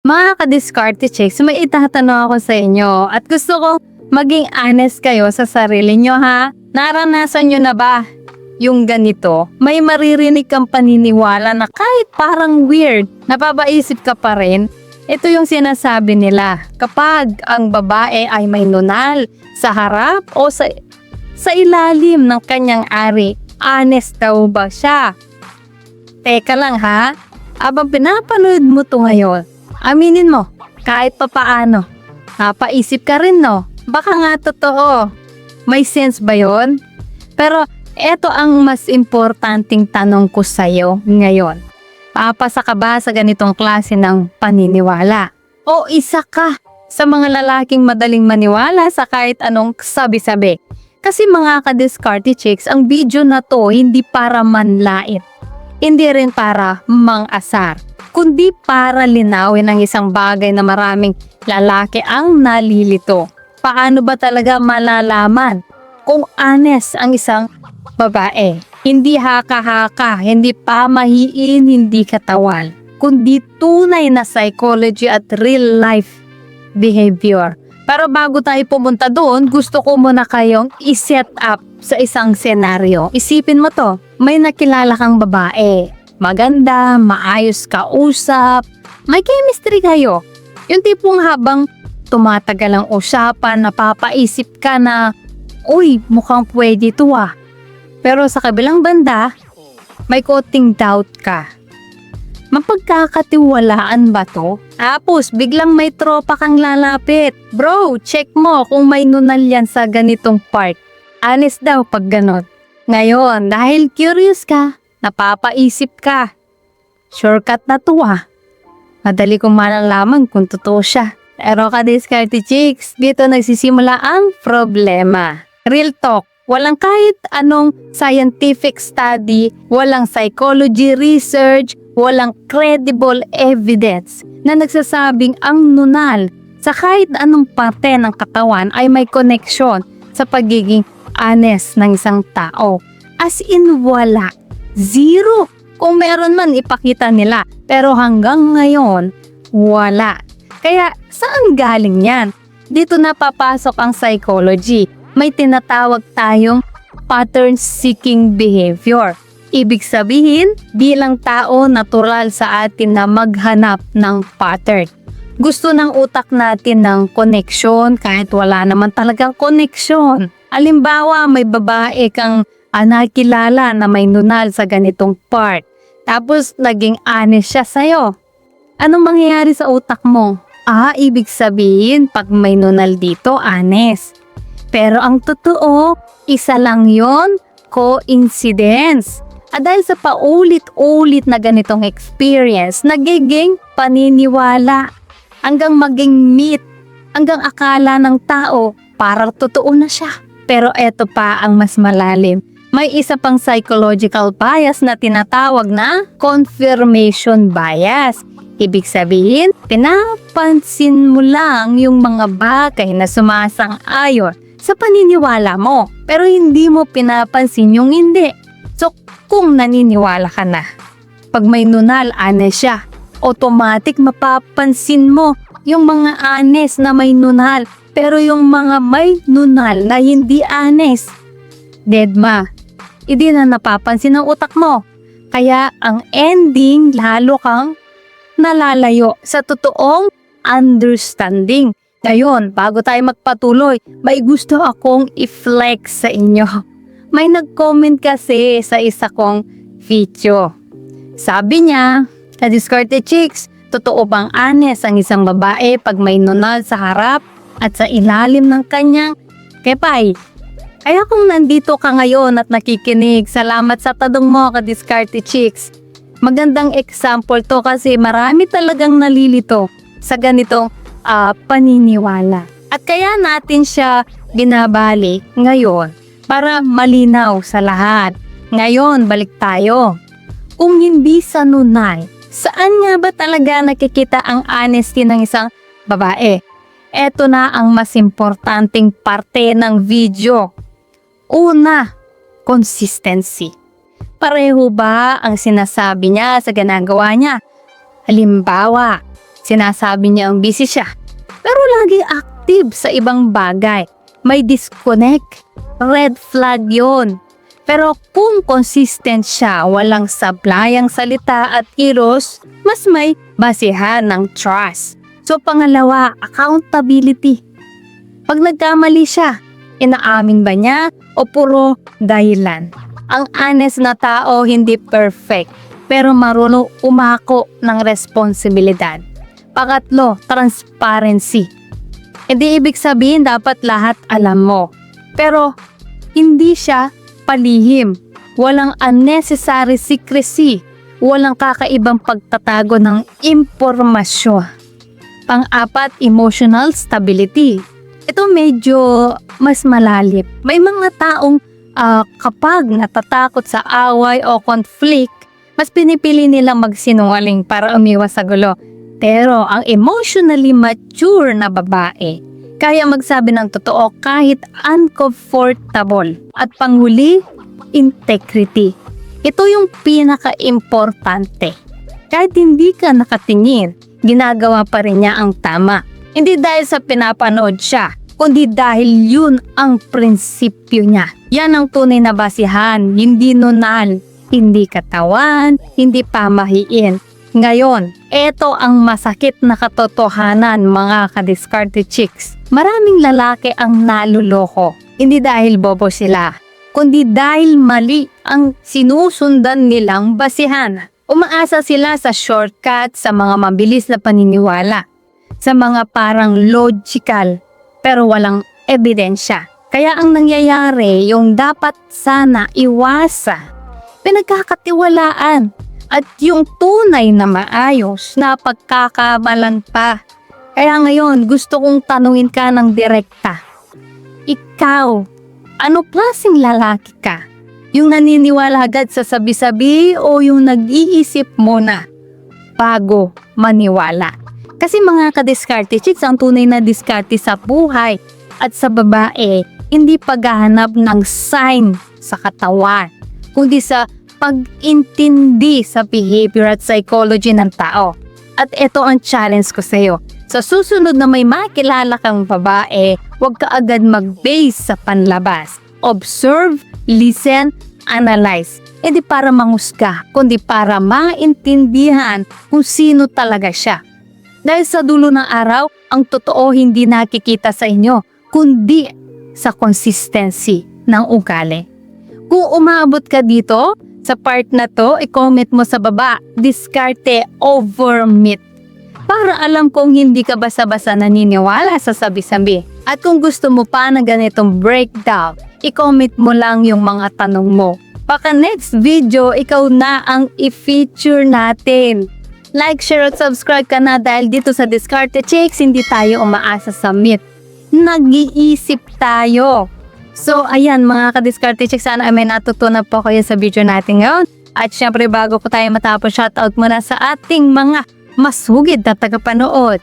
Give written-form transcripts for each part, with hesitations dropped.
Mga ka-diskarte chicks, may itatanong ako sa inyo at gusto ko maging honest kayo sa sarili nyo ha. Naranasan nyo na ba yung ganito? May maririnig kang paniniwala na kahit parang weird, napapaisip ka pa rin. Ito yung sinasabi nila, kapag ang babae ay may nunal sa harap o sa ilalim ng kanyang ari, honest daw ba siya? Teka lang ha, abang pinapanood mo to ngayon, aminin mo, kahit papaano, napaisip ka rin no? Baka nga totoo. May sense ba yon? Pero eto ang mas importanteng tanong ko sa'yo ngayon. Papasa ka ba sa ganitong klase ng paniniwala? O isa ka sa mga lalaking madaling maniwala sa kahit anong sabi-sabi? Kasi mga ka-diskarte chicks, ang video na to hindi para manlait. Hindi rin para mang-asar, kundi para linawin ang isang bagay na maraming lalaki ang nalilito. Paano ba talaga malalaman kung honest ang isang babae? Hindi haka-haka, hindi pamahiin, hindi katawal, kundi tunay na psychology at real life behavior. Pero bago tayo pumunta doon, gusto ko muna kayong i-set up sa isang senaryo. Isipin mo to, may nakilala kang babae. Maganda, maayos kausap, may chemistry kayo. Yung tipong habang tumatagal ang usapan, napapaisip ka na, uy, mukhang pwede to ah. Pero sa kabilang banda, may konting doubt ka. Mapagkakatiwalaan ba to? Tapos biglang may tropa kang lalapit. Bro, check mo kung may nunal yan sa ganitong part. Honest daw pag ganon. Ngayon, dahil curious ka, napapaisip ka. Shortcut na to ah. Madali kong malalaman kung totoo siya. Pero ka-diskarte chicks, dito nagsisimula ang problema. Real talk. Walang kahit anong scientific study, walang psychology research, walang credible evidence na nagsasabing ang nunal sa kahit anong parte ng katawan ay may connection sa pagiging honest ng isang tao. As in wala. Zero. Kung meron man ipakita nila. Pero hanggang ngayon, wala. Kaya saan galing yan? Dito na papasok ang psychology. May tinatawag tayong pattern-seeking behavior. Ibig sabihin, bilang tao, natural sa atin na maghanap ng pattern. Gusto ng utak natin ng connection kahit wala naman talagang connection. Halimbawa, may babae kang nakilala na may nunal sa ganitong part. Tapos, naging honest siya sa'yo. Anong mangyayari sa utak mo? Ibig sabihin, pag may nunal dito, honest. Pero ang totoo, isa lang yon, coincidence. At dahil sa paulit-ulit na ganitong experience, nagiging paniniwala. Hanggang maging myth, hanggang akala ng tao, parang totoo na siya. Pero eto pa ang mas malalim. May isa pang psychological bias na tinatawag na confirmation bias. Ibig sabihin, pinapansin mo lang yung mga bagay na sumasang-ayon sa paniniwala mo, pero hindi mo pinapansin yung hindi. So, kung naniniwala ka na, pag may nunal, honest siya, automatic mapapansin mo yung mga honest na may nunal, pero yung mga may nunal na hindi honest, deadma, hindi na napapansin ng utak mo. Kaya ang ending, lalo kang nalalayo sa totoong understanding. Ngayon, bago tayo magpatuloy, may gusto akong i-flex sa inyo. May nag-comment kasi sa isa kong video. Sabi niya, ka-diskarte chicks, totoo bang honest ang isang babae pag may nunal sa harap at sa ilalim ng kanyang kepay? Kaya kung nandito ka ngayon at nakikinig, salamat sa tanong mo, ka-diskarte chicks. Magandang example to kasi marami talagang nalilito sa ganitong paniniwala. At kaya natin siya binabalik ngayon para malinaw sa lahat. Ngayon, balik tayo. Kung hindi sa nunal, saan nga ba talaga nakikita ang honesty ng isang babae? Eto na ang mas importanteng parte ng video. Una, consistency. Pareho ba ang sinasabi niya sa ginagawa niya? Halimbawa, Sinasabi niya ang busy siya, pero lagi active sa ibang bagay. May disconnect. Red flag yon. Pero kung consistent siya, walang sablayang salita at kilos, mas may basihan ng trust. So pangalawa, accountability. Pag nagkamali siya, inaamin ba niya o puro dahilan? Ang honest na tao hindi perfect, pero marunong umako ng responsibilidad. Pangatlo, transparency. Hindi ibig sabihin dapat lahat alam mo. Pero hindi siya palihim. Walang unnecessary secrecy. Walang kakaibang pagtatago ng impormasyon. Pang-apat, emotional stability. Ito medyo mas malalim. May mga taong kapag natatakot sa away o conflict, mas pinipili nilang magsinungaling para umiwas sa gulo. Pero ang emotionally mature na babae, kaya magsabi ng totoo kahit uncomfortable. At panghuli, integrity. Ito yung pinaka-importante. Kahit hindi ka nakatingin, ginagawa pa rin niya ang tama. Hindi dahil sa pinapanood siya, kundi dahil yun ang prinsipyo niya. Yan ang tunay na basihan, hindi nunal, hindi katawan, hindi pamahiin. Ngayon, eto ang masakit na katotohanan mga kadiskarte chicks. Maraming lalaki ang naluloko. Hindi dahil bobo sila, kundi dahil mali ang sinusundan nilang basihan. Umaasa sila sa shortcut, sa mga mabilis na paniniwala, sa mga parang logical pero walang ebidensya. Kaya ang nangyayari, yung dapat sana iwasa, pinagkakatiwalaan at yung tunay na maayos na pagkakamalan pa. Kaya ngayon, gusto kong tanungin ka ng direkta. Ikaw, ano klaseng lalaki ka? Yung naniniwala agad sa sabi-sabi o yung nag-iisip muna bago maniwala? Kasi mga kadiskarte chicks, ang tunay na diskarte sa buhay at sa babae, hindi paghahanap ng sign sa katawan, kundi sa pag-intindi sa behavior at psychology ng tao. At ito ang challenge ko sa iyo. Sa susunod na may makilala kang babae, huwag ka agad mag-base sa panlabas. Observe, listen, analyze. Hindi para manghusga, kundi para maintindihan kung sino talaga siya. Dahil sa dulo ng araw, ang totoo hindi nakikita sa inyo, kundi sa consistency ng ugali. Kung umaabot ka dito, sa part na to, i-comment mo sa baba, diskarte over myth. Para alam kong hindi ka basa-basa naniniwala sa sabi-sabi. At kung gusto mo pa na ganitong breakdown, i-comment mo lang yung mga tanong mo. Baka next video, ikaw na ang i-feature natin. Like, share at subscribe ka na dahil dito sa Diskarte Chicks, hindi tayo umaasa sa myth. Nag-iisip tayo. So, ayan mga ka-Diskarte Chicks, sana ay may natutunan po kayo sa video natin ngayon. At syempre, bago po tayo matapos, shoutout muna sa ating mga masugid na tagapanood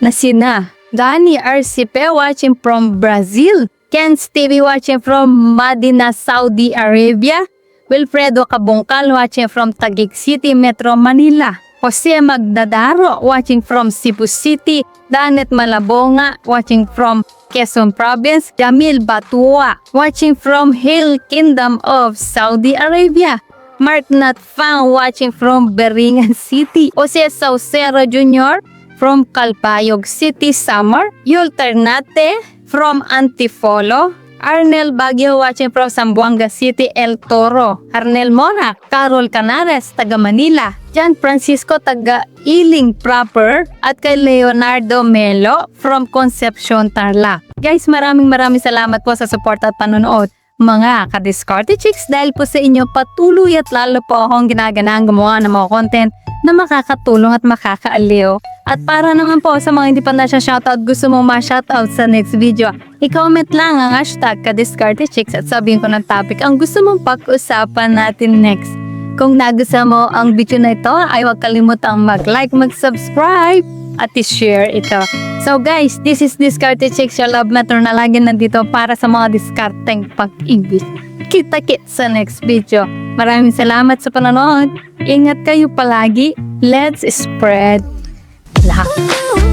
na sina Danny Arcipe watching from Brazil, Ken Stevie watching from Madina, Saudi Arabia, Wilfredo Cabungkal watching from Taguig City, Metro Manila, Jose Magdadaro watching from Cebu City, Danet Malabonga watching from Quezon Province, Jamil Batua watching from Hill Kingdom of Saudi Arabia, Mark Natfang watching from Beringan City, Jose Saucero Jr. from Calbayog City, Samar, Yul Ternate from Antipolo, Arnel Baguio watching from Zamboanga City, El Toro, Arnel Mora, Carol Canares, taga Manila, Jan Francisco, taga Iling Proper, at kay Leonardo Melo from Concepcion, Tarlac. Guys, maraming salamat po sa support at panonood. Mga ka-Diskarte Chicks, dahil po sa inyo patuloy at lalo po akong ginaganang gumawa ng mga content na makakatulong at makakaaliw. At para naman po sa mga hindi pa na siya shoutout, gusto mo ma-shoutout sa next video, i-comment lang ang hashtag ka-Diskarte Chicks at sabihin ko ng topic ang gusto mong pag-usapan natin next. Kung nagustuhan mo ang video na ito, ay huwag kalimutang mag-like, mag-subscribe at i-share ito. So guys, this is Diskarte Chicks, your love mentor na lagi nandito para sa mga diskarteng pag-ibig. Kita-kits sa next video. Maraming salamat sa panonood. Ingat kayo palagi. Let's spread lahat.